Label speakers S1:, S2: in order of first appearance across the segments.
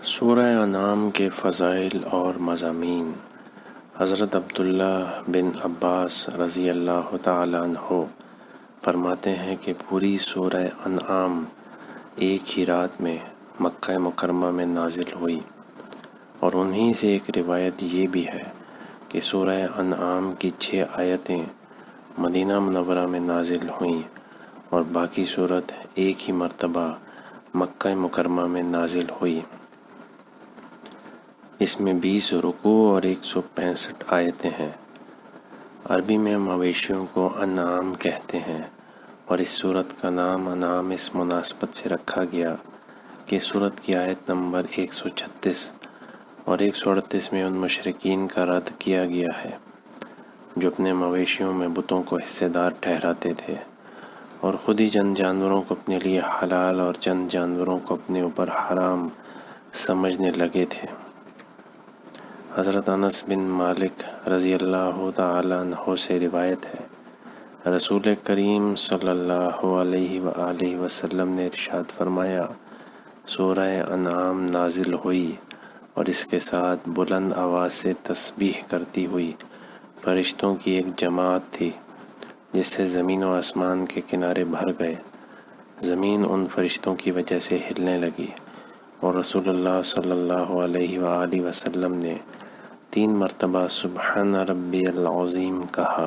S1: سورہ انعام کے فضائل اور مضامین۔ حضرت عبداللہ بن عباس رضی اللہ تعالیٰ عنہ فرماتے ہیں کہ پوری سورہ انعام ایک ہی رات میں مکہ مکرمہ میں نازل ہوئی، اور انہی سے ایک روایت یہ بھی ہے کہ سورہ انعام کی 6 آیتیں مدینہ منورہ میں نازل ہوئیں اور باقی صورت ایک ہی مرتبہ مکہ مکرمہ میں نازل ہوئی۔ اس میں 20 رکوع اور 165 آیتیں ہیں۔ عربی میں مویشیوں کو انعام کہتے ہیں، اور اس صورت کا نام انعام اس مناسبت سے رکھا گیا کہ صورت کی آیت نمبر 136 اور 138 میں ان مشرکین کا رد کیا گیا ہے جو اپنے مویشیوں میں بتوں کو حصے دار ٹھہراتے تھے اور خود ہی چند جانوروں کو اپنے لیے حلال اور چند جانوروں کو اپنے اوپر حرام سمجھنے لگے تھے۔ حضرت انس بن مالک رضی اللہ تعالیٰ عنہ سے روایت ہے، رسول کریم صلی اللہ علیہ وآلہ وسلم نے ارشاد فرمایا، سورہ انعام نازل ہوئی اور اس کے ساتھ بلند آواز سے تسبیح کرتی ہوئی فرشتوں کی ایک جماعت تھی، جس سے زمین و آسمان کے کنارے بھر گئے۔ زمین ان فرشتوں کی وجہ سے ہلنے لگی، اور رسول اللہ صلی اللہ علیہ وآلہ وسلم نے 3 مرتبہ سبحان ربی العظیم کہا۔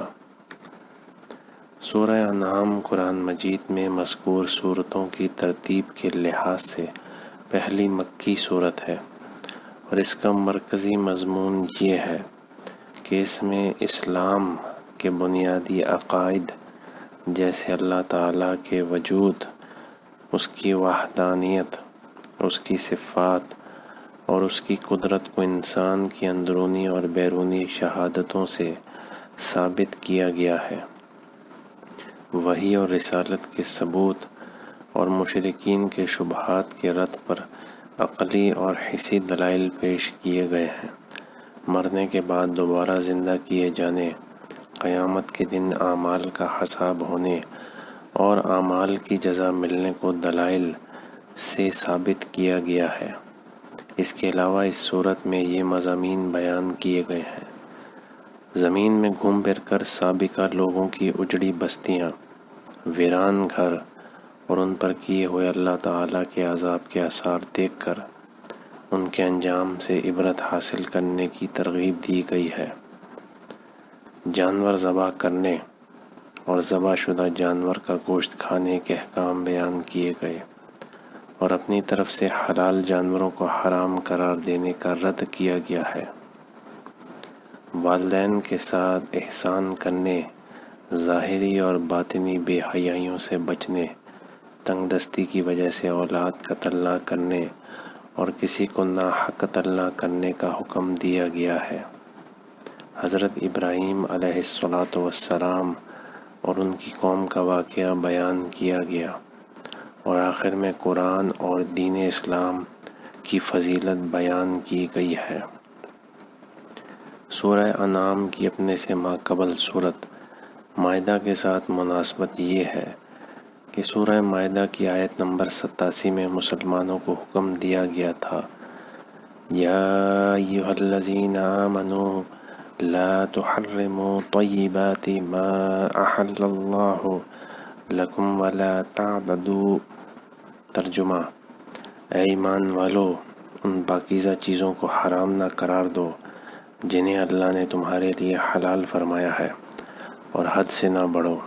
S1: سورہ انعام قرآن مجید میں مذکور سورتوں کی ترتیب کے لحاظ سے پہلی مکی سورت ہے، اور اس کا مرکزی مضمون یہ ہے کہ اس میں اسلام کے بنیادی عقائد جیسے اللہ تعالیٰ کے وجود، اس کی وحدانیت، اس کی صفات اور اس کی قدرت کو انسان کی اندرونی اور بیرونی شہادتوں سے ثابت کیا گیا ہے۔ وحی اور رسالت کے ثبوت اور مشرکین کے شبہات کے رد پر عقلی اور حسی دلائل پیش کیے گئے ہیں۔ مرنے کے بعد دوبارہ زندہ کیے جانے، قیامت کے دن اعمال کا حساب ہونے اور اعمال کی جزا ملنے کو دلائل سے ثابت کیا گیا ہے۔ اس کے علاوہ اس صورت میں یہ مضامین بیان کیے گئے ہیں: زمین میں گھوم پھر کر سابقہ لوگوں کی اجڑی بستیاں، ویران گھر اور ان پر کیے ہوئے اللہ تعالیٰ کے عذاب کے آثار دیکھ کر ان کے انجام سے عبرت حاصل کرنے کی ترغیب دی گئی ہے۔ جانور ذبح کرنے اور ذبح شدہ جانور کا گوشت کھانے کے احکام بیان کیے گئے، اور اپنی طرف سے حلال جانوروں کو حرام قرار دینے کا رد کیا گیا ہے۔ والدین کے ساتھ احسان کرنے، ظاہری اور باطنی بے حیائیوں سے بچنے، تنگ دستی کی وجہ سے اولاد قتل نہ کرنے اور کسی کو ناحق قتل نہ کرنے کا حکم دیا گیا ہے۔ حضرت ابراہیم علیہ السلام اور ان کی قوم کا واقعہ بیان کیا گیا، اور آخر میں قرآن اور دین اسلام کی فضیلت بیان کی گئی ہے۔ سورہ انعام کی اپنے سے ماقبل صورت مائدہ کے ساتھ مناسبت یہ ہے کہ سورہ مائدہ کی آیت نمبر 87 میں مسلمانوں کو حکم دیا گیا تھا، یا ایھا الذین آمنوا لا تحرموا طیبات ما احل اللہ لکم ولا تعتدوا۔ ترجمہ: اے ایمان والو، ان پاکیزہ چیزوں کو حرام نہ قرار دو جنہیں اللہ نے تمہارے لیے حلال فرمایا ہے، اور حد سے نہ بڑھو۔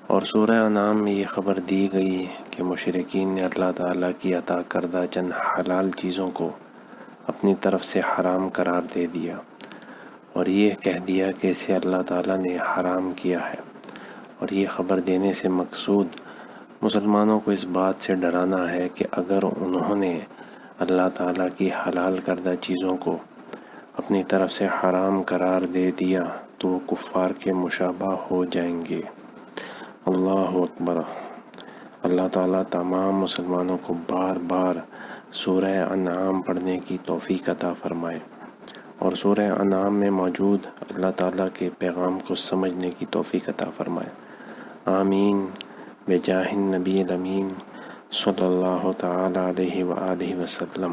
S1: اور سورہ انعام میں یہ خبر دی گئی کہ مشرکین نے اللہ تعالیٰ کی عطا کردہ چند حلال چیزوں کو اپنی طرف سے حرام قرار دے دیا، اور یہ کہہ دیا کہ اسے اللہ تعالیٰ نے حرام کیا ہے۔ اور یہ خبر دینے سے مقصود مسلمانوں کو اس بات سے ڈرانا ہے کہ اگر انہوں نے اللہ تعالیٰ کی حلال کردہ چیزوں کو اپنی طرف سے حرام قرار دے دیا تو وہ کفار کے مشابہ ہو جائیں گے۔ اللہ اکبر۔ اللہ تعالیٰ تمام مسلمانوں کو بار بار سورہ انعام پڑھنے کی توفیق عطا فرمائے، اور سورہ انعام میں موجود اللہ تعالیٰ کے پیغام کو سمجھنے کی توفیق عطا فرمائے۔ آمین بجاہ النبی الامین صلی اللہ تعالی علیہ وآلہ وسلم۔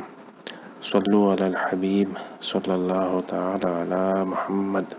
S1: صلو علی الحبیب صلی اللہ تعالی علی محمد۔